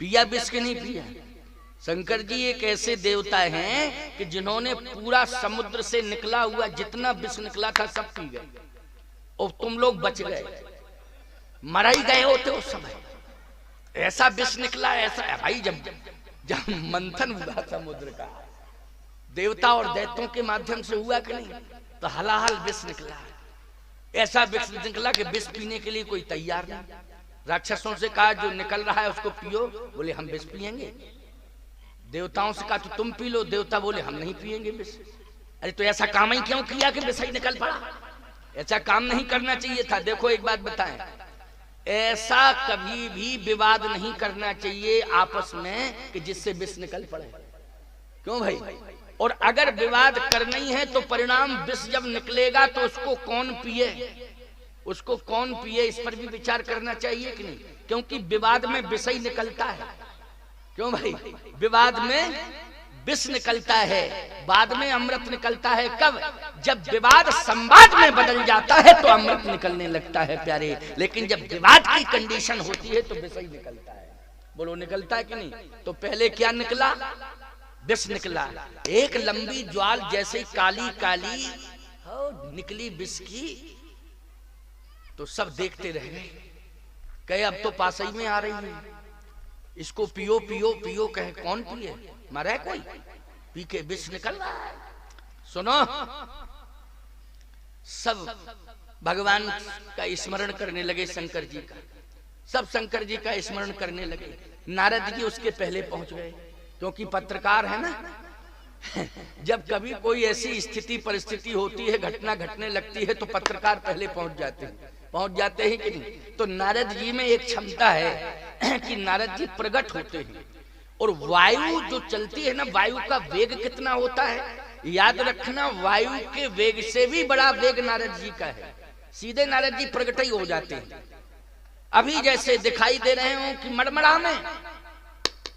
पिया विष के नहीं पिया। शंकर जी एक ऐसे देवता हैं कि जिन्होंने पूरा समुद्र से निकला हुआ जितना विष निकला था सब पी गए, और तुम लोग बच गए, मरा ही गए होते उस समय। ऐसा विष निकला, ऐसा भाई जब मंथन हुआ समुद्र का देवता और दैत्यों के माध्यम से हुआ कि नहीं, तो हलाहल विष निकला। ऐसा विष निकला कि विष पीने के लिए कोई तैयार नहीं। राक्षसों से कहा जो निकल रहा है उसको पियो, बोले हम विष पिएंगे। देवताओं से कहा तो तुम पी लो, देवता बोले हम नहीं पिएंगे विष। अरे तो ऐसा काम ही क्यों किया कि विष ही निकल पड़ा? ऐसा काम नहीं करना चाहिए था। देखो एक बात बताएं, ऐसा कभी भी विवाद नहीं करना चाहिए आपस में कि जिससे विष निकल पड़े। क्यों भाई? और अगर विवाद करना ही है तो परिणाम विष जब निकलेगा तो उसको कौन पिए, उसको कौन पिए, इस पर भी विचार करना चाहिए कि नहीं? क्योंकि विवाद में विष ही निकलता है। क्यों भाई? विवाद में विष निकलता है, बाद में अमृत निकलता है। कब? जब विवाद संवाद में बदल जाता है तो अमृत निकलने लगता है प्यारे। लेकिन जब विवाद की कंडीशन होती है तो विष ही निकलता है। बोलो निकलता है कि नहीं? तो पहले क्या निकला? विष निकला। एक लंबी ज्वाल जैसे काली काली निकली विष की, तो सब देखते रह गए। कहे अब तो पास ही में आ रही है, इसको पियो पियो पियो। कहे कौन पिए? मरा कोई? पी के विष निकल रहा है। सुनो, सब भगवान का स्मरण करने लगे, शंकर जी का। सब शंकर जी का स्मरण करने लगे। नारद जी उसके पहले पहुंच गए, क्योंकि पत्रकार है ना। जब कभी कोई ऐसी स्थिति परिस्थिति होती है, घटना घटने लगती है, तो पत्रकार पहले पहुंच जाते हैं कि नहीं? तो नारद जी में एक क्षमता है कि नारद जी प्रकट होते हैं। और वायु जो चलती है ना, वायु का वेग कितना होता है याद रखना। वायु के वेग से भी बड़ा वेग नारद जी का है। सीधे नारद जी प्रकट ही हो जाते हैं। अभी जैसे दिखाई दे रहे हो कि मड़मड़ा में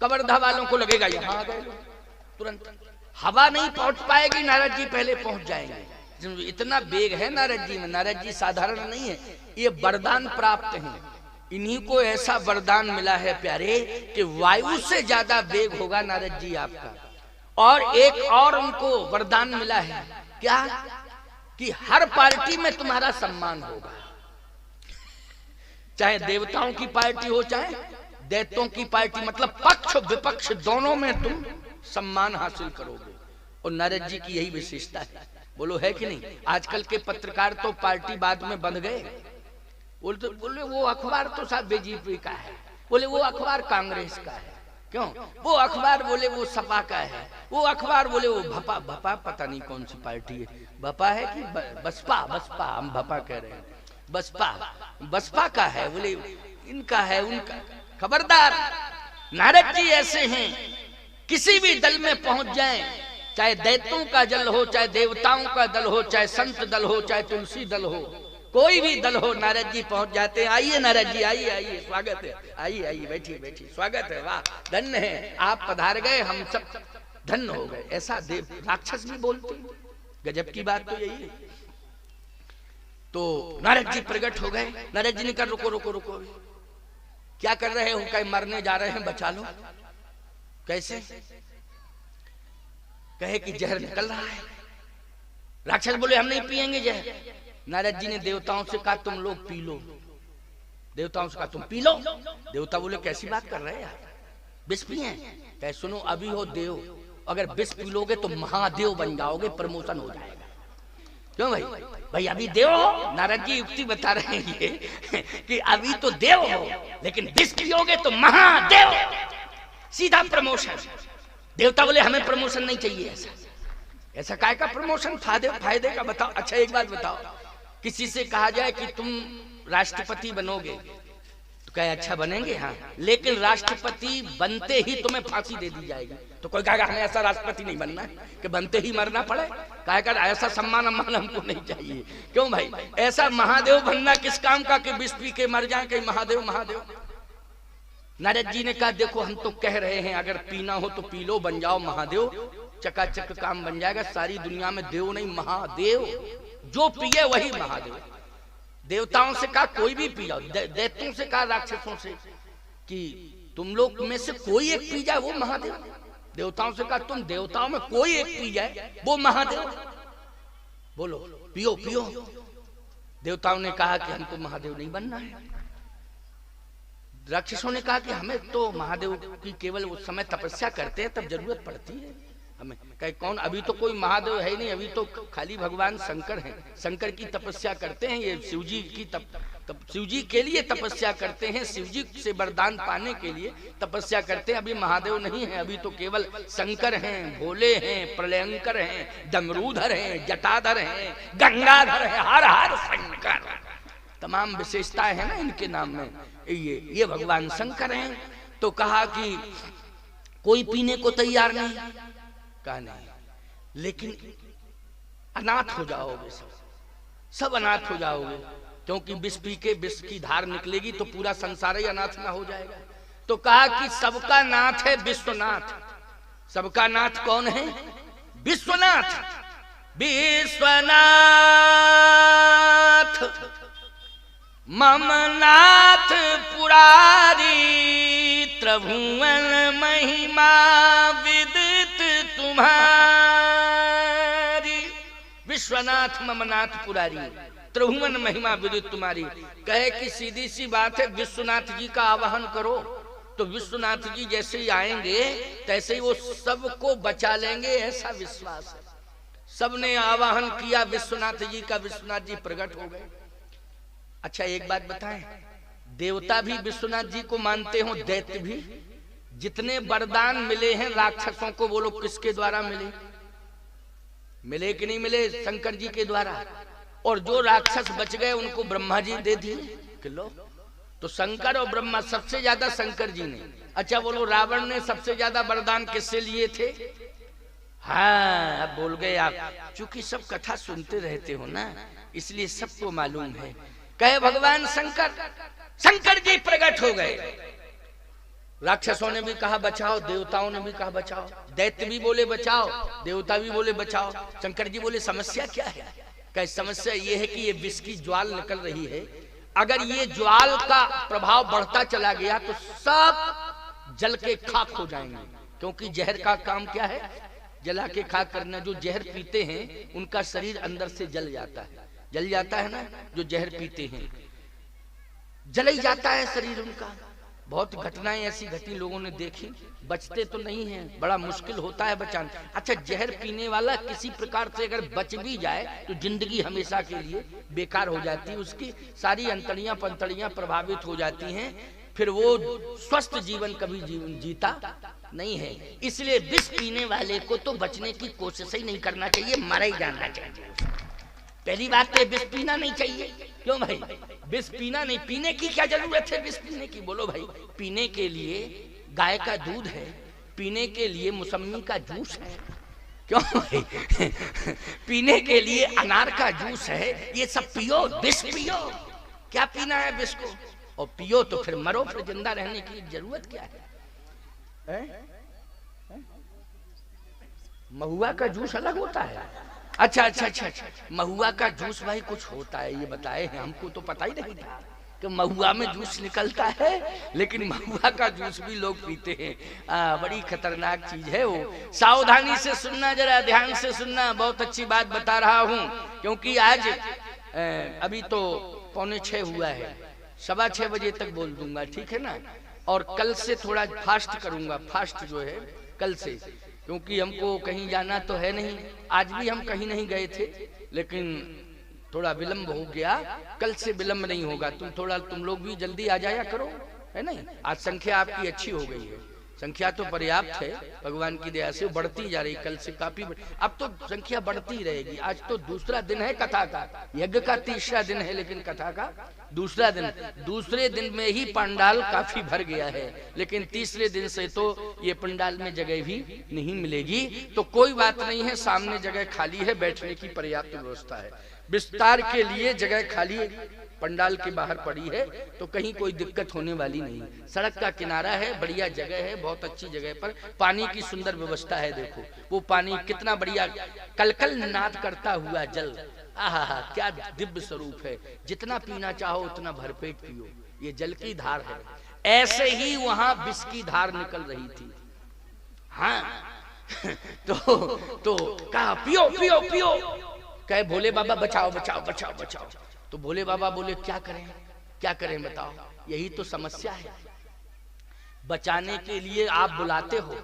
कवर्धा वालों को लगेगा यहाँ आ गए, तुरंत हवा नहीं पहुंच पाएगी, नारद जी पहले पहुंच जाएंगे। इतना वेग है नारद जी में। नारद जी साधारण नहीं है, ये वरदान प्राप्त हैं। इन्हीं को ऐसा वरदान मिला है प्यारे कि वायु से ज्यादा वेग होगा नारद जी आपका। और एक और उनको वरदान मिला है, क्या? कि हर पार्टी में तुम्हारा सम्मान होगा। चाहे देवताओं की पार्टी हो चाहे दैत्यों की पार्टी, मतलब पक्ष विपक्ष दोनों में तुम सम्मान हासिल करोगे। और नारद जी की यही विशेषता है। बोलो है कि नहीं? आजकल के पत्रकार तो पार्टी बाद में बंध गए। बोले वो अखबार तो साहब बीजेपी का है, बोले वो अखबार कांग्रेस का है। क्यों? वो अखबार बोले वो सपा का है, वो अखबार बोले वो भपा। भपा पता नहीं कौन सी पार्टी है, भपा है कि बसपा? बसपा, हम भपा कह रहे हैं। बसपा, बसपा का है, बोले इनका है उनका। खबरदार, नारद जी ऐसे हैं, किसी भी दल में पहुंच जाएं, चाहे दैत्यों का दल हो, चाहे देवताओं का दल हो, चाहे संत दल हो, चाहे तुलसी दल हो, कोई भी दल हो, नारद जी पहुंच जाते हैं। आइए नारद जी, आइए आइए, स्वागत है, आइए आइए, बैठिए बैठिए, स्वागत है, वाह धन्य है, आप पधार गए, हम सब धन्य हो गए। ऐसा देव राक्षस भी बोलते हैं। गजब की बात तो यही है। तो नारद जी प्रकट हो गए। नारद जी ने कहा रुको रुको रुको, क्या कर रहे हो? कहीं मरने जा रहे हैं, बचा लो। कैसे? कहे कि जहर निकल रहा है। राक्षस बोले हम नहीं पिएंगे जहर। नारद जी ने देवताओं से कहा तुम लोग पी लो। देवताओं से कहा तुम पी लो। देवता बोले कैसी बात कर रहे हैं यार, विष पिए? कहे सुनो, अभी हो देव, अगर विष पी लोगे तो महादेव बन जाओगे, प्रमोशन हो जाएगा। क्यों भाई? भाई अभी देव हो। नारद जी युक्ति बता रहे हैं ये कि अभी तो देव हो, लेकिन विष पियोगे तो महादेव, सीधा प्रमोशन। देवता बोले हमें प्रमोशन नहीं चाहिए। ऐसा काय का प्रमोशन? फायदे का बताओ। अच्छा एक बात बताओ, किसी से कहा जाए कि तुम राष्ट्रपति बनोगे, तो कहे अच्छा बनेंगे, हाँ, लेकिन राष्ट्रपति बनते ही तुम्हें फांसी दे दी जाएगी, तो कोई कहेगा हमें ऐसा राष्ट्रपति नहीं बनना है कि बनते ही मरना पड़े। कहेगा ऐसा सम्मान हमको नहीं चाहिए। क्यों भाई? ऐसा महादेव बनना किस काम का कि विष पी के मर जाए कहीं महादेव महादेव। नारद जी ने कहा देखो हम तो कह रहे हैं अगर पीना हो तो पी लो, बन जाओ महादेव, चकाचक काम बन जाएगा। सारी दुनिया में देव नहीं महादेव, जो पिए वही महादेव। देवताओं से कहा कोई भी पी जाओ, दैत्यों से कहा राक्षसों से कि तुम लोग में से कोई एक पी जाए वो महादेव। देवताओं से कहा तुम देवताओं में कोई एक पी जाए वो महादेव। बोलो पियो पियो। देवताओं ने कहा कि हमको महादेव नहीं बनना है। राक्षसों ने कहा कि हमें तो महादेव की केवल उस समय तपस्या करते हैं तब जरूरत पड़ती है हमें। कहे कौन? अभी तो कोई महादेव है ही नहीं, अभी तो खाली भगवान शंकर हैं। शंकर की तपस्या करते हैं, ये शिव जी की शिव जी के लिए तपस्या करते हैं, शिव जी से वरदान पाने के लिए तपस्या करते हैं। अभी महादेव नहीं है, अभी तो केवल शंकर हैं, भोले हैं, प्रलयंकर हैं, डमरूधर हैं, जटाधर हैं, गंगाधर हैं, हर हर शंकर। तमाम विशेषताएं हैं ना इनके नाम में। ये भगवान शंकर हैं। तो कहा कि कोई पीने को तैयार नहीं। कहा नहीं, लेकिन अनाथ हो जाओगे, सब अनाथ हो जाओगे, क्योंकि विष पी के विष की धार निकलेगी तो पूरा संसार ही अनाथ ना हो जाएगा। तो कहा कि सबका नाथ है विश्वनाथ। सबका नाथ कौन है? विश्वनाथ। विश्वनाथ मम नाथ पुरारी, त्रिभुवन महिमा विदित तुम्हारी। विश्वनाथ मम नाथ पुरारी, त्रिभुवन महिमा विदित तुम्हारी। कहे कि सीधी सी बात है, विश्वनाथ जी का आवाहन करो तो विश्वनाथ जी जैसे ही आएंगे तैसे ही वो सबको बचा लेंगे, ऐसा विश्वास है। सबने आवाहन किया विश्वनाथ जी का, विश्वनाथ जी प्रकट हो गए। अच्छा एक बात बताएं, देवता भी विश्वनाथ जी को मानते हो, दैत्य भी। जितने वरदान मिले हैं राक्षसों को वो लोग किसके द्वारा मिले? मिले कि नहीं मिले? शंकर जी के द्वारा। और जो राक्षस बच गए उनको ब्रह्मा जी दे दिए कि लो। तो शंकर और ब्रह्मा, सबसे ज्यादा शंकर जी ने। अच्छा बोलो रावण ने सबसे ज्यादा वरदान किससे लिए थे? हाँ अब बोल गए आप, चूंकि सब कथा सुनते रहते हो ना इसलिए सबको मालूम है। कहे भगवान शंकर, शंकर जी प्रकट हो गए। राक्षसों ने भी कहा बचाओ, देवताओं ने भी कहा बचाओ, दैत्य भी बोले बचाओ, देवता भी बोले बचाओ। शंकर जी बोले समस्या क्या है? कहे समस्या ये है कि ये विष की ज्वाल निकल रही है, अगर ये ज्वाल का प्रभाव बढ़ता चला गया तो सब जल के खाक हो जाएंगे। क्योंकि जहर का काम क्या है? जला के खाक करना। जो जहर पीते हैं उनका शरीर अंदर से जल जाता है, जल जाता है ना। जो जहर पीते हैं जल ही जाता है शरीर उनका। बहुत घटनाएं ऐसी घटी, लोगों ने देखी। बचते तो नहीं है, बड़ा मुश्किल होता है बचाना। अच्छा जहर पीने वाला किसी प्रकार से अगर बच भी जाए तो जिंदगी हमेशा के लिए बेकार हो जाती है, उसकी सारी अंतड़ियां पंतड़ियां प्रभावित हो जाती हैं, फिर वो स्वस्थ जीवन कभी जीवन जीता नहीं है। इसलिए विष पीने वाले को तो बचने की कोशिश ही नहीं करना चाहिए, मारा ही जाना चाहिए। पहली बात तो विष पीना नहीं चाहिए। क्यों भाई? विष पीना नहीं, पीने की क्या जरूरत है विष पीने की? बोलो भाई, पीने के लिए गाय का दूध है, पीने के लिए मौसमी का जूस है। क्यों भाई? पीने के लिए अनार का जूस है। ये सब पियो, विष पियो। क्या पीना है विष को? और पियो तो फिर मरो, फिर जिंदा रहने की जरूरत क्या है? महुआ का जूस अलग होता है। अच्छा अच्छा अच्छा अच्छा, महुआ का जूस भाई कुछ होता है, ये बताए हैं हमको, तो पता ही नहीं था कि महुआ में जूस निकलता है। लेकिन महुआ का जूस भी लोग पीते हैं। बड़ी खतरनाक चीज है वो। सावधानी से सुनना, जरा ध्यान से सुनना, बहुत अच्छी बात बता रहा हूँ। क्योंकि आज अभी तो 5:45 हुआ है, 6:15 बजे तक बोल दूंगा, ठीक है ना। और कल से थोड़ा फास्ट करूंगा, फास्ट जो है कल से, क्योंकि हमको कहीं जाना तो है नहीं। आज भी हम कहीं नहीं गए थे, लेकिन थोड़ा विलंब हो गया। कल से विलंब नहीं होगा। तुम लोग भी जल्दी आ जाया करो, है नहीं। आज संख्या आपकी अच्छी हो गई है, संख्या तो पर्याप्त है, भगवान की दया से बढ़ती जा रही। कल से काफी अब तो संख्या बढ़ती रहेगी। आज तो दूसरा दिन है कथा का, यज्ञ का तीसरा दिन है, लेकिन कथा का दूसरा दिन। दूसरे दिन में ही पंडाल काफी भर गया है, लेकिन तीसरे दिन से तो ये पंडाल में जगह भी नहीं मिलेगी। तो कोई बात नहीं है, सामने जगह खाली है, बैठने की पर्याप्त व्यवस्था है। विस्तार के लिए जगह खाली पंडाल के बाहर पड़ी है, तो कहीं कोई दिक्कत होने वाली नहीं। सड़क का किनारा है, बढ़िया जगह है, बहुत अच्छी जगह पर पानी की सुंदर व्यवस्था है। देखो वो पानी कितना बढ़िया कलकल नाद करता हुआ जल, आहा क्या दिव्य स्वरूप है। जितना पीना चाहो उतना भरपेट पियो, ये जल की धार है। ऐसे ही वहां विष की धार निकल रही थी। हाँ तो कहा पियो पियो पियो। कहे भोले बाबा बचाओ बचाओ बचाओ बचाओ। तो भोले बाबा बोले क्या करें बताओ। यही तो समस्या है, बचाने के लिए आप बुलाते हो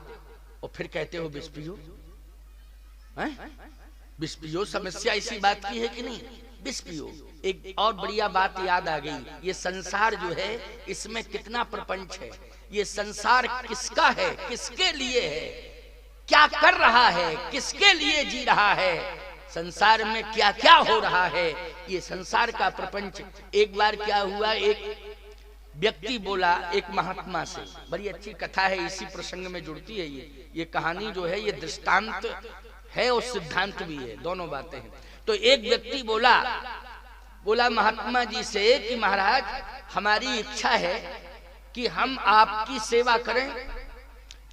और फिर कहते हो विष पियो। विष पियो, समस्या इसी बात की है कि नहीं, विष पियो। एक और बढ़िया बात याद आ गई, ये संसार जो है इसमें कितना प्रपंच है, ये संसार किसका है, किसके लिए है, क्या कर रहा है, किसके लिए जी रहा है, संसार में क्या क्या हो रहा है, ये संसार का प्रपंच। एक बार क्या हुआ, एक व्यक्ति बोला एक महात्मा से, बड़ी अच्छी कथा है, इसी प्रसंग में जुड़ती है ये कहानी जो है, ये दृष्टांत है और सिद्धांत भी है, दोनों बातें हैं। तो एक व्यक्ति बोला महात्मा जी से कि महाराज हमारी इच्छा है कि हम आपकी सेवा करें।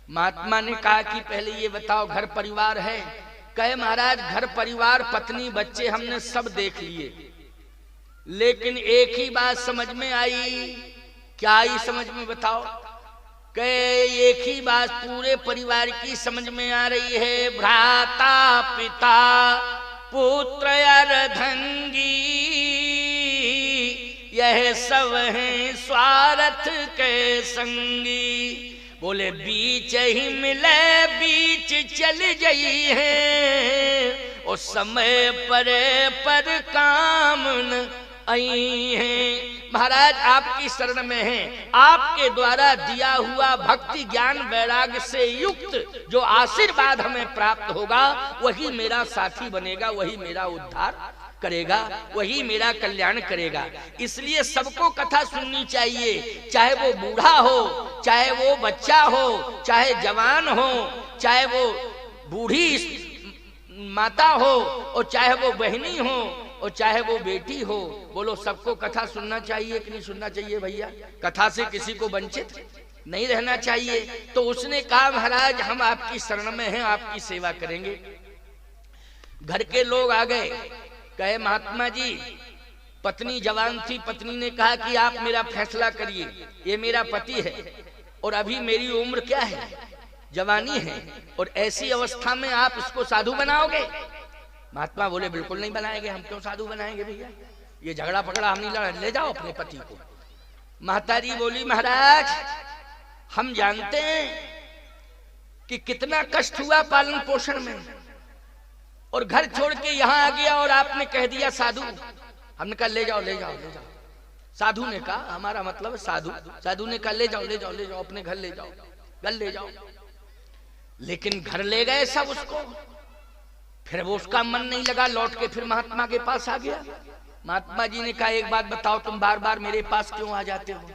महात्मा ने कहा कि पहले ये बताओ घर परिवार है। कहे महाराज घर परिवार पत्नी बच्चे हमने सब देख लिए, लेकिन एक ही बात समझ में आई। क्या आई समझ में बताओ। कहे एक ही बात पूरे परिवार की समझ में आ रही है, भ्राता पिता पुत्र अर्धंगी यह सब हैं स्वार्थ के संगी। बोले बीच ही मिले बीच चल गई है, और समय पर काम न आई है। महाराज आपकी शरण में हैं, आपके द्वारा दिया हुआ भक्ति ज्ञान वैराग्य से युक्त जो आशीर्वाद हमें प्राप्त होगा वही मेरा साथी बनेगा, वही मेरा उद्धार करेगा, वही मेरा कल्याण करेगा। इसलिए सबको कथा सुननी चाहिए, चाहे वो बूढ़ा हो, चाहे वो बच्चा हो, चाहे जवान हो, चाहे वो बूढ़ी माता हो, और चाहे वो बहनी हो, और चाहे वो बेटी हो। बोलो सबको कथा सुनना चाहिए कि नहीं सुनना चाहिए भैया? कथा से किसी को वंचित नहीं रहना चाहिए। तो उसने कहा महाराज हम आपकी शरण में हैं, आपकी सेवा करेंगे। घर के लोग आ गए, कहे महात्मा जी पत्नी जवान थी, पत्नी ने कहा कि आप मेरा फैसला करिए, ये मेरा पति है और अभी मेरी उम्र क्या है, जवानी है, और ऐसी अवस्था में आप इसको साधु बनाओगे? महात्मा बोले बिल्कुल नहीं बनाएंगे, हम क्यों साधु बनाएंगे भैया, ये झगड़ा पकड़ा हम नहीं लड़ा, ले जाओ अपने पति को। महतारी बोली महाराज हम जानते हैं कि कितना कष्ट हुआ पालन पोषण में, और घर छोड़ के यहाँ आ गया और आपने कह दिया साधु। हमने कहा ले जाओ ले जाओ ले जाओ। साधु ने कहा हमारा मतलब है साधु। साधु ने कहा ले जाओ ले जाओ ले जाओ, अपने घर ले जाओ, घर ले जाओ। लेकिन घर ले गए सब उसको, फिर वो उसका मन नहीं लगा, लौट के फिर महात्मा के पास आ गया। महात्मा जी ने कहा एक बात बताओ, तुम बार बार मेरे पास क्यों आ जाते हो?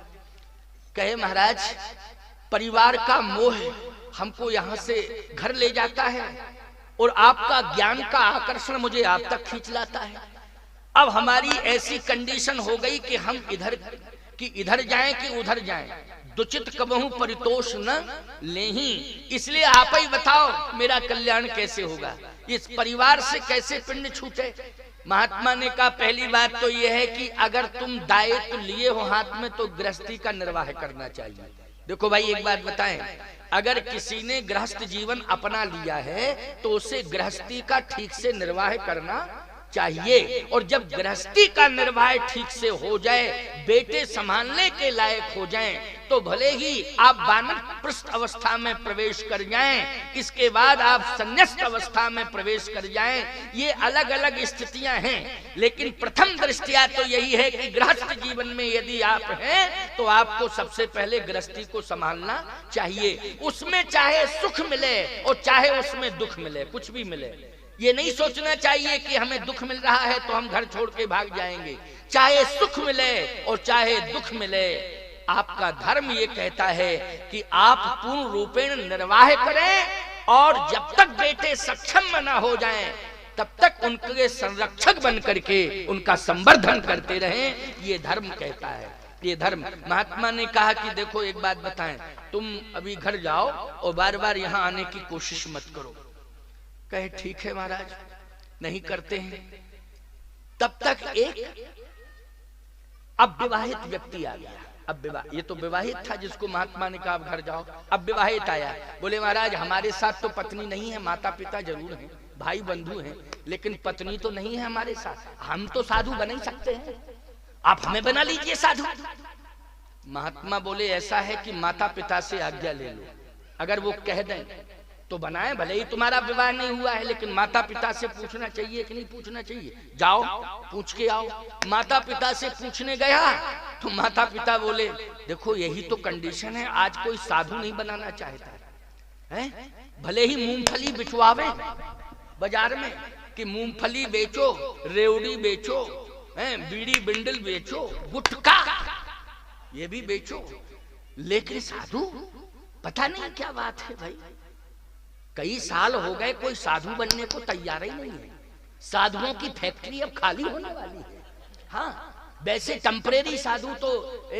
कहे महाराज परिवार का मोह हमको यहाँ से घर ले जाता है, और आपका ज्ञान का आकर्षण मुझे आप तक खींच लाता है। अब हमारी ऐसी कंडीशन हो गई कि हम इधर जाएं कि उधर जाएं, दुचित कबहू परितोष न लेही। इसलिए आप ही बताओ मेरा कल्याण कैसे होगा, इस परिवार से कैसे पिंड छूटे? महात्मा ने कहा पहली बात तो यह है कि अगर तुम दायित्व लिए हो हाथ में तो गृहस्थी का निर्वाह करना चाहिए। देखो भाई एक बात बताएं, अगर किसी ने गृहस्थ जीवन अपना लिया है तो उसे गृहस्थी का ठीक से निर्वाह करना चाहिए। और जब गृहस्थी का निर्वाह ठीक से हो जाए, बेटे संभालने के लायक हो जाएं, तो भले ही आप वानप्रस्थ अवस्था में प्रवेश कर जाएं, इसके बाद आप संन्यास्त अवस्था में प्रवेश कर जाएं, ये अलग अलग स्थितियां हैं। लेकिन प्रथम दृष्टिया तो यही है कि गृहस्थ जीवन में यदि आप हैं तो आपको सबसे पहले गृहस्थी को संभालना चाहिए। उसमें चाहे सुख मिले और चाहे उसमें दुख मिले, कुछ भी मिले, ये नहीं सोचना चाहिए कि हमें दुख मिल रहा है तो हम घर छोड़ के भाग जाएंगे। चाहे सुख मिले और चाहे दुख मिले, आपका धर्म ये कहता है कि आप पूर्ण रूपेण निर्वाह करें, और जब तक बेटे सक्षम न हो जाएं तब तक उनके संरक्षक बन करके उनका संवर्धन करते रहें, ये धर्म कहता है। ये धर्म। महात्मा ने कहा कि देखो एक बात बताएं, तुम अभी घर जाओ और बार बार यहाँ आने की कोशिश मत करो। कहे ठीक है महाराज, नहीं करते हैं। तब तक एक अब विवाहित व्यक्ति आ गया। अब विवाह, ये तो विवाहित था जिसको महात्मा ने कहा अब घर जाओ। अब विवाहित आया, बोले महाराज हमारे साथ तो पत्नी नहीं है, माता पिता जरूर हैं, भाई बंधु हैं, लेकिन पत्नी तो नहीं है हमारे साथ, हम तो साधु बन ही सकते हैं, आप हमें बना लीजिए साधु। महात्मा बोले ऐसा है कि माता पिता से आज्ञा ले लो, अगर वो कह दें तो बनाए, भले ही तुम्हारा विवाह नहीं हुआ है, लेकिन माता पिता से पूछना चाहिए कि नहीं पूछना चाहिए, जाओ पूछ के आओ। माता पिता से पूछने गया तो माता पिता बोले देखो यही तो कंडीशन है, आज कोई साधु नहीं बनाना चाहता है, भले ही मूंगफली बिचवावे बाजार में कि मूंगफली बेचो, रेवड़ी बेचो, बीड़ी बिंडल बेचो, गुटखा ये भी बेचो, लेकिन साधु पता नहीं क्या बात है भाई। कई साल हो गए कोई साधु बनने को तैयार ही नहीं है, साधुओं की फैक्ट्री अब खाली होने वाली है। हाँ वैसे टेम्परेरी साधु तो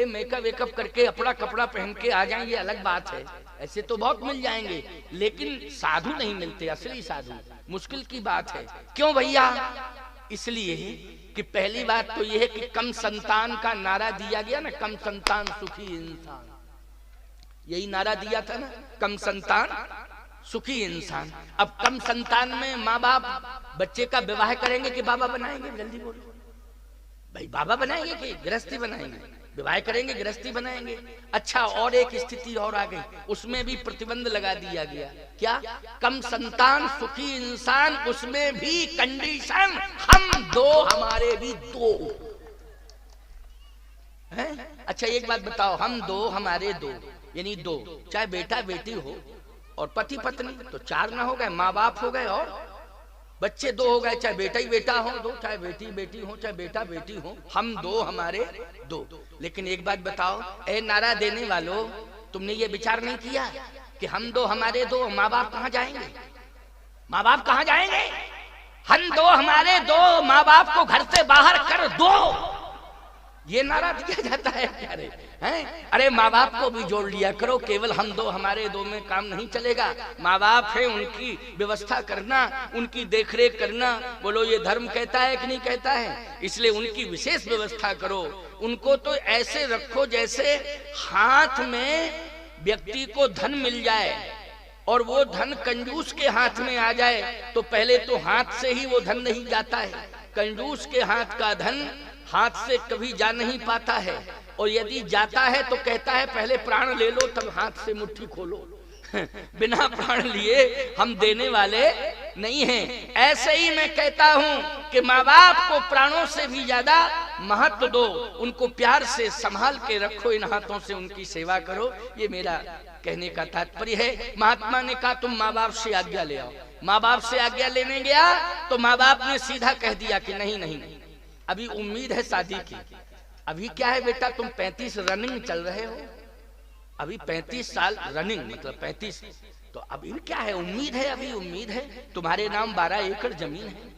मेकअप वेकअप करके अपना कपड़ा पहन के आ जाएंगे, अलग बात है, ऐसे तो बहुत मिल जाएंगे, लेकिन साधु नहीं मिलते, असली साधु मुश्किल की बात है। क्यों भैया? इसलिए कि पहली बात तो यह है कि कम संतान का नारा दिया गया ना, कम संतान सुखी इंसान, यही नारा दिया था ना, कम संतान सुखी इंसान। अब कम संतान में माँ बाप बच्चे का विवाह करेंगे कि बाबा बनाएंगे? जल्दी बोलो भाई, बाबा बनाएंगे कि गृहस्थी बनाएंगे? विवाह करेंगे गृहस्थी बनाएंगे। अच्छा और एक स्थिति और आ गई, उसमें भी प्रतिबंध लगा दिया गया, क्या? कम संतान सुखी इंसान, उसमें भी कंडीशन हम दो हमारे भी दो है। अच्छा एक बात बताओ, हम दो हमारे दो यानी दो, चाहे बेटा बेटी हो और पति पत्नी तो चार ना हो गए, माँ बाप हो गए और बच्चे दो हो गए, चाहे बेटा ही बेटा हो दो, चाहे बेटी बेटी हो, चाहे बेटा बेटी हो, हम दो हमारे दो। लेकिन एक बात बताओ ए नारा देने वालों, तुमने ये विचार नहीं किया कि हम दो हमारे दो, माँ बाप कहाँ जाएंगे? माँ बाप कहाँ जाएंगे? हम दो हमारे दो, माँ बाप को घर से बाहर कर दो, ये नारा दिया जाता है प्यारे हैं। अरे माँ बाप को भी जोड़ लिया करो, केवल हम दो हमारे दो में काम नहीं चलेगा। माँ बाप है, उनकी व्यवस्था करना, उनकी देखरेख करना, बोलो ये धर्म कहता है कि नहीं कहता है? इसलिए उनकी विशेष व्यवस्था करो, उनको तो ऐसे रखो जैसे हाथ में व्यक्ति को धन मिल जाए और वो धन कंजूस के हाथ में आ जाए तो पहले तो हाथ से ही वो धन नहीं जाता है, कंजूस के हाथ का धन हाथ से कभी जा नहीं पाता है, और यदि जाता है तो कहता है पहले प्राण ले लो तब हाथ से मुट्ठी खोलो। बिना प्राण लिए हम देने वाले नहीं हैं। ऐसे ही मैं कहता हूं कि माँ बाप को प्राणों से भी ज्यादा महत्व दो, उनको प्यार से संभाल के रखो, इन हाथों से उनकी सेवा करो, ये मेरा कहने का तात्पर्य है। महात्मा ने कहा तुम माँ बाप से आज्ञा ले आओ। माँ बाप से आज्ञा लेने गया तो माँ बाप ने सीधा कह दिया कि नहीं नहीं, अभी उम्मीद है शादी की। अभी क्या है बेटा, तुम 35 रनिंग चल रहे हो, अभी 35 साल रनिंग मतलब 35, तो अभी क्या है, उम्मीद है, अभी उम्मीद है, तुम्हारे नाम 12 एकड़ जमीन है।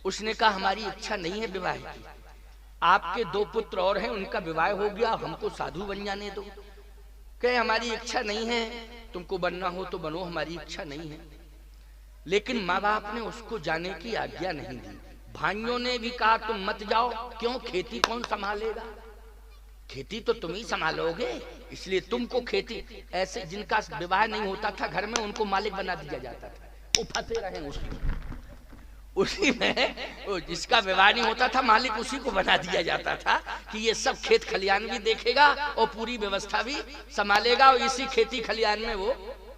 उसने कहा हमारी इच्छा नहीं है विवाह की, आपके 2 पुत्र और हैं, उनका विवाह हो गया, हमको साधु बन जाने दो। कहे हमारी इच्छा नहीं है, तुमको बनना हो तो बनो, हमारी इच्छा नहीं है। लेकिन माँ बाप ने उसको जाने की आज्ञा नहीं दी। भाइयों ने भी कहा तुम मत जाओ, क्यों, खेती कौन संभालेगा, खेती तो तुम ही संभालोगे, इसलिए तुमको खेती। ऐसे जिनका विवाह नहीं होता था घर में, उनको मालिक बना दिया जाता था, वो फंसे रहे उसी में, जिसका विवाह नहीं होता था मालिक उसी को बना दिया जाता था कि ये सब खेत खलियान भी देखेगा और पूरी व्यवस्था भी संभालेगा, और इसी खेती खलियान में वो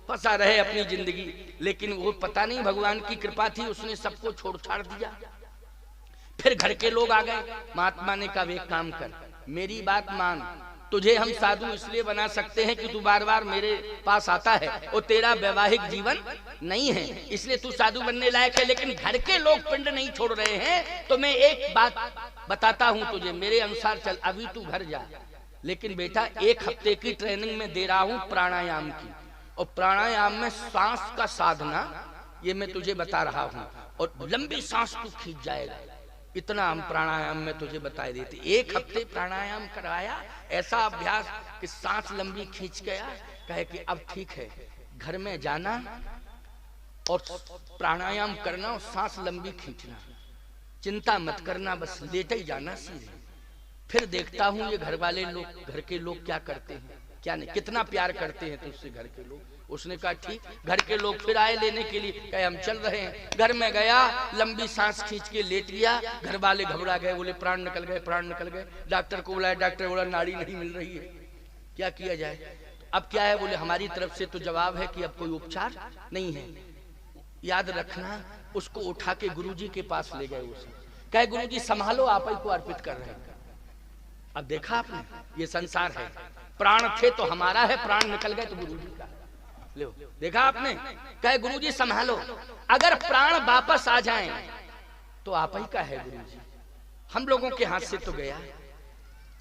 फंसा रहे अपनी जिंदगी। लेकिन वो पता नहीं भगवान की कृपा थी, उसने सबको छोड़ छाड़ दिया। फिर घर के लोग आ गए, महात्मा ने कहा एक काम कर, मेरी बात मान, तुझे हम साधु इसलिए बना सकते हैं कि तू बार बार मेरे पास आता है और तेरा वैवाहिक जीवन नहीं है, इसलिए तू साधु बनने लायक है। लेकिन घर के लोग पिंड नहीं छोड़ रहे हैं, तो मैं एक बात बताता हूं तुझे, मेरे अनुसार चल, अभी तू घर जा, लेकिन बेटा 1 हफ्ते की ट्रेनिंग में दे रहा हूं प्राणायाम की, और प्राणायाम में सांस का साधना ये मैं तुझे बता रहा हूं, और लंबी सांस तू खींच जाएगा, इतना हम प्राणायाम में तुझे बता देते। 1 हफ्ते प्राणायाम कराया, ऐसा अभ्यास कि सांस लंबी खींच गया, कहे कि अब ठीक है, घर में जाना और प्राणायाम करना और सांस लंबी खींचना, चिंता मत करना, बस लेटे ही जाना सीधे। फिर देखता हूँ ये घर वाले लोग, घर के लोग क्या करते हैं, क्या नहीं, कितना प्यार करते हैं तुझसे घर के लोग। उसने कहा ठीक। घर के लोग फिर आए लेने के लिए, कहे हम चल रहे हैं। घर में गया, लंबी सांस खींच के लेट गया। घर वाले घबरा गए, बोले प्राण निकल गए, प्राण निकल गए। डॉक्टर को बुलाया, डॉक्टर बोला नाड़ी नहीं मिल रही है, क्या किया जाए। अब क्या है, बोले हमारी तरफ से तो जवाब है कि अब कोई उपचार नहीं है। याद रखना, उसको उठा के गुरुजी के पास ले गए। उसे कहे गुरुजी संभालो, आप ही को अर्पित कर रहे हैं। अब देखा आपने, ये संसार है, प्राण थे तो हमारा है, प्राण निकल गए तो गुरुजी का। लो देखा आपने, कहे गुरुजी संभालो, अगर प्राण वापस आ जाएं तो आप ही का है गुरुजी, हम लोगों के हाथ से तो गया।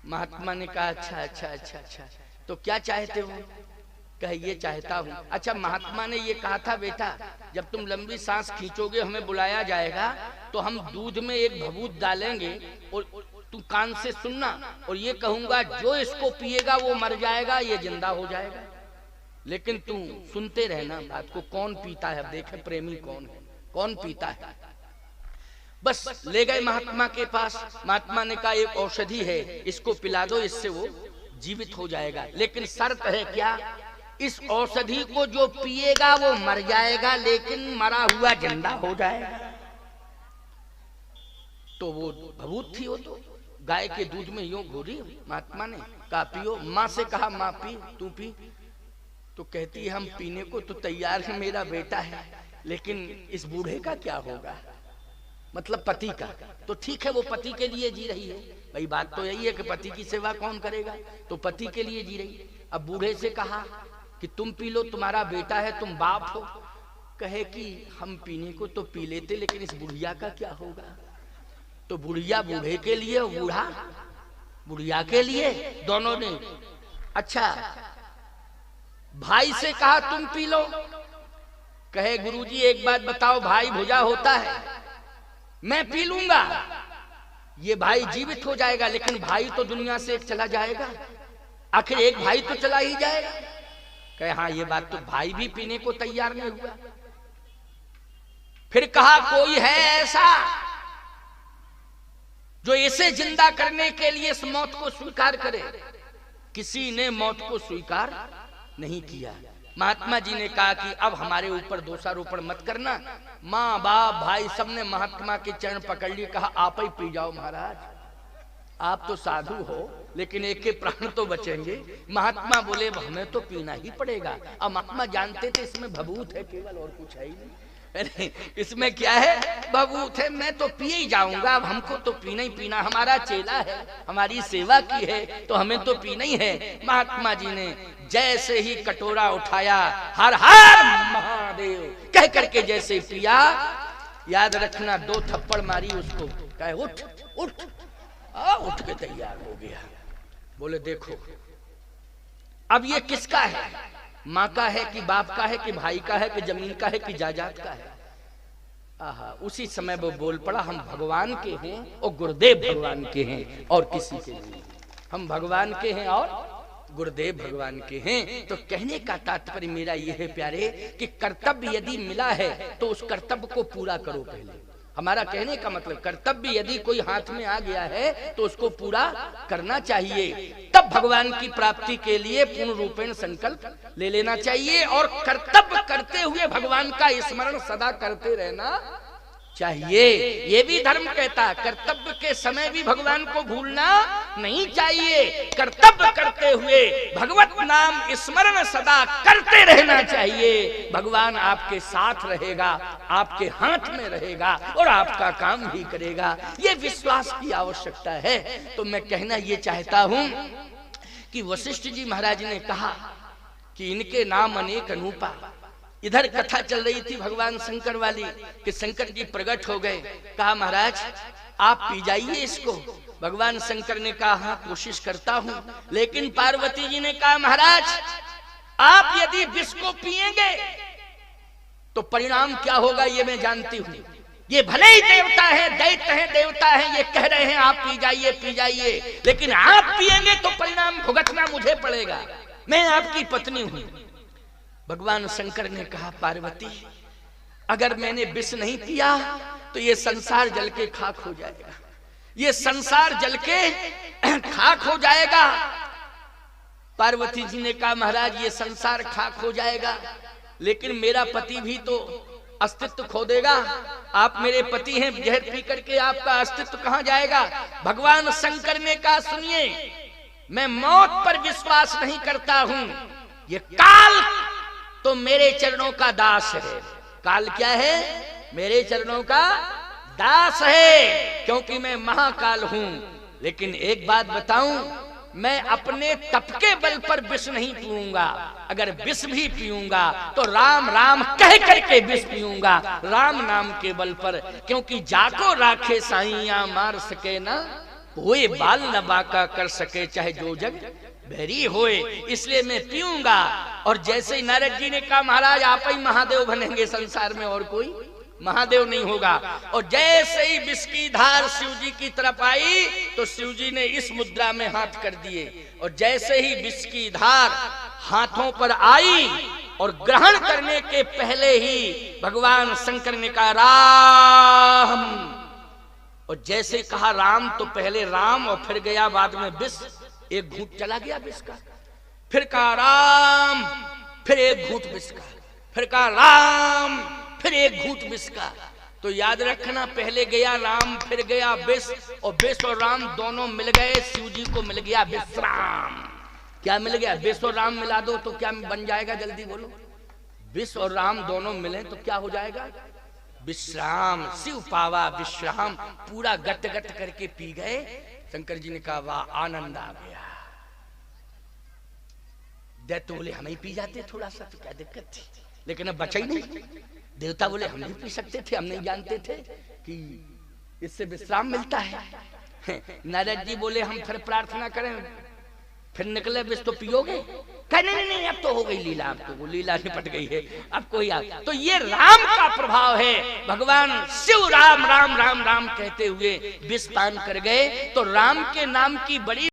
महात्मा ने कहा अच्छा अच्छा अच्छा अच्छा, तो क्या चाहते हो। कहे ये चाहता हूँ। अच्छा, महात्मा ने ये कहा था बेटा, जब तुम लंबी सांस खींचोगे हमें बुलाया जाएगा तो हम दूध में एक भभूत डालेंगे और तुम कान से सुनना, और ये कहूंगा जो इसको पिएगा वो मर जाएगा, ये जिंदा हो जाएगा, लेकिन तुम सुनते रहना बात को। कौन पीता है, अब देखे प्रेमी कौन है, कौन पीता है। बस ले गए महात्मा के पास। महात्मा ने कहा एक औषधि है, इसको पिला दो, इससे वो जीवित हो जाएगा, लेकिन शर्त है क्या, इस औषधि को जो पिएगा वो मर जाएगा, लेकिन मरा हुआ जिंदा हो जाएगा। तो वो भभूत थी, वो तो गाय के दूध में यूं घोरी। महात्मा ने कहा पियो। माँ से कहा माँ पी, तू पी। तो कहती हम पीने को तो तैयार है, मेरा बेटा है, लेकिन इस बूढ़े का क्या होगा, मतलब पति का। तो ठीक है, वो पति के लिए जी रही है भाई, बात तो यही है कि पति की सेवा कौन करेगा, तो पति के लिए जी रही। अब बूढ़े से कहा कि तुम पी लो, तुम्हारा बेटा है, तुम बाप हो। कहे कि हम पीने को तो पी लेते, लेकिन इस बुढ़िया का क्या होगा। तो बुढ़िया बूढ़े के लिए, बूढ़ा बुढ़िया के लिए, दोनों ने। अच्छा, भाई से कहा तुम पी लो। कहे गुरुजी एक बात बताओ, भाई भुजा होता है, मैं पी लूंगा, ये भाई जीवित हो जाएगा, लेकिन भाई तो दुनिया से एक चला जाएगा, आखिर एक भाई तो चला ही जाएगा। कहे हाँ ये बात तो, भाई भी पीने को तैयार नहीं हुआ। फिर कहा कोई है ऐसा जो इसे जिंदा करने के लिए इस मौत को स्वीकार करे। किसी ने मौत को स्वीकार नहीं किया। महात्मा जी ने कहा कि अब हमारे ऊपर दोषारोपण मत करना। माँ बाप भाई सबने महात्मा के चरण पकड़ लिए, कहा आप ही पी जाओ महाराज, आप तो साधु हो, लेकिन एक के प्राण तो बचेंगे। महात्मा बोले हमें तो पीना ही पड़ेगा। अब महात्मा जानते थे इसमें भभूत है केवल, और कुछ है ही नहीं। अरे इसमें क्या है, भभूत है, मैं तो पिए ही जाऊंगा, अब हमको तो पीना ही पीना, हमारा चेला है, हमारी सेवा की है, तो हमें तो पीना ही है। महात्मा जी ने जैसे ही कटोरा उठाया, हर हर महादेव कह करके जैसे पिया, याद रखना 2 थप्पड़ मारी उसको, कहे उठ उठ। उठ के तैयार हो गया। बोले देखो अब ये किसका है, माँ का है कि बाप का है कि भाई का है कि जमीन का है कि जायदाद का है। आहा, उसी समय वो बोल पड़ा हम भगवान के हैं और गुरुदेव भगवान के हैं, और किसी के नहीं। हम भगवान के हैं और गुरुदेव भगवान के हैं। तो कहने का तात्पर्य मेरा यह है प्यारे कि कर्तव्य यदि मिला है तो उस कर्तव्य को पूरा करो पहले। हमारा कहने का मतलब कर्तव्य यदि कोई हाथ में आ गया है तो उसको पूरा करना चाहिए। तब भगवान की प्राप्ति के लिए पूर्ण रूपेण संकल्प ले लेना चाहिए, और कर्तव्य करते हुए भगवान का स्मरण सदा करते रहना चाहिए। ये भी धर्म कहता है कर्तव्य के समय भी भगवान को भूलना नहीं चाहिए। कर्तव्य करते हुए भगवत नाम स्मरण सदा करते रहना चाहिए। भगवान आपके साथ रहेगा, आपके हाथ में रहेगा और आपका काम भी करेगा। ये विश्वास की आवश्यकता है। तो मैं कहना ये चाहता हूं कि वशिष्ठ जी महाराज ने कहा कि इनके नाम अनेक अनूपा। इधर कथा चल रही थी भगवान शंकर वाली कि शंकर जी प्रकट हो गए। कहा महाराज आप पी जाइए इसको। भगवान शंकर ने कहा हाँ कोशिश करता हूं। लेकिन पार्वती जी ने कहा महाराज आप यदि विष को पिएंगे तो परिणाम क्या होगा ये मैं जानती हूं। ये भले ही देवता है, दैत्य है, देवता है, ये कह रहे हैं आप पी जाइए, लेकिन आप पिएंगे तो परिणाम भुगतना मुझे पड़ेगा, मैं आपकी पत्नी हूं। भगवान शंकर ने कहा पार्वती अगर मैंने विष नहीं पिया तो ये संसार जल के खाक हो जाएगा। ये संसार जल के खाक हो जाएगा। पार्वती जी ने कहा महाराज ये संसार खाक हो जाएगा, लेकिन मेरा पति भी तो अस्तित्व खो देगा। आप मेरे पति हैं, जहर पी करके आपका अस्तित्व कहां जाएगा। भगवान शंकर ने कहा सुनिए, मैं मौत पर विश्वास नहीं करता हूं, ये काल तो मेरे चरणों का दास है। काल क्या है? मेरे चरणों का दास है, क्योंकि मैं महाकाल हूं। लेकिन एक बात बताऊं, मैं अपने तप के बल पर विष नहीं पीऊंगा। अगर विष भी पीऊंगा तो राम राम कह करके विष पीऊंगा, राम नाम के बल पर। क्योंकि जाको राखे साईया मार सके ना कोई, बाल न बाका कर सके चाहे जो जग भैरी होए, इसलिए मैं पीऊंगा। और जैसे ही नारद जी ने कहा महाराज आप ही महादेव बनेंगे, संसार में और कोई महादेव नहीं होगा। और जैसे ही विष की धार शिव जी की तरफ आई तो शिव जी ने इस मुद्रा में हाथ कर दिए, और जैसे ही विष की धार हाथों पर आई और ग्रहण करने के पहले ही भगवान शंकर ने कहा राम। और जैसे कहा राम तो पहले राम और फिर गया बाद में विष, एक घूंट चला गया विष का, फिर कहा राम, फिर एक घूंट विष का, फिर कहा राम, फिर एक घूंट विष का। तो याद रखना, पहले गया राम फिर गया विष, और विष और राम दोनों मिल गए, शिव जी को मिल गया विश्राम। क्या मिल गया? विष और राम मिला दो तो क्या बन जाएगा, जल्दी बोलो। विष और राम दोनों मिले तो क्या हो जाएगा? विश्राम। शिव पावा विश्राम, पूरा गट गट करके पी गए। शंकर जी ने कहा वाह आनंद आ गया। दैत्य बोले हम ही पी जाते थोड़ा सा तो क्या दिक्कत थी, लेकिन अब बचा ही नहीं। देवता बोले हम नहीं पी सकते थे, हम नहीं जानते थे कि इससे विश्राम मिलता है। नारद जी बोले हम फिर प्रार्थना करें, फिर निकले विष तो पियोगे? कहे नहीं नहीं अब तो हो गई लीला, अब तो वो लीला निपट गई है, अब कोई आ। तो ये राम का प्रभाव है। भगवान शिव राम राम राम राम कहते हुए विष पान कर गए, तो राम के नाम की बड़ी